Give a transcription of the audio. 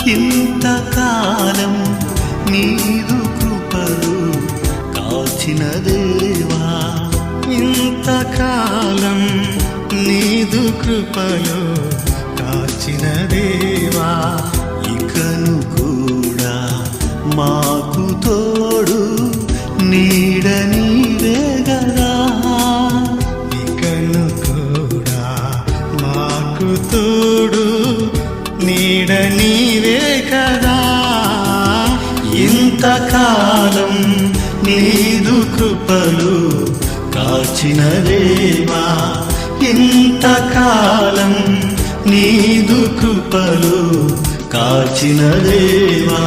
ఇంతకాలం నీదు కృపలు కాచిన దేవా, ఇంతకాలం నీదు కృపలు కాచిన దేవా, ఇకను కూడా మాకు తోడు నీడ నీవే గదా, ఇకను కూడా మాకు తోడు నీడ నీవే కదా. ఇంతకాలం నీదు కృపలు కాచిన దేవా, ఇంతకాలం నీదు కృపలు కాచిన దేవా.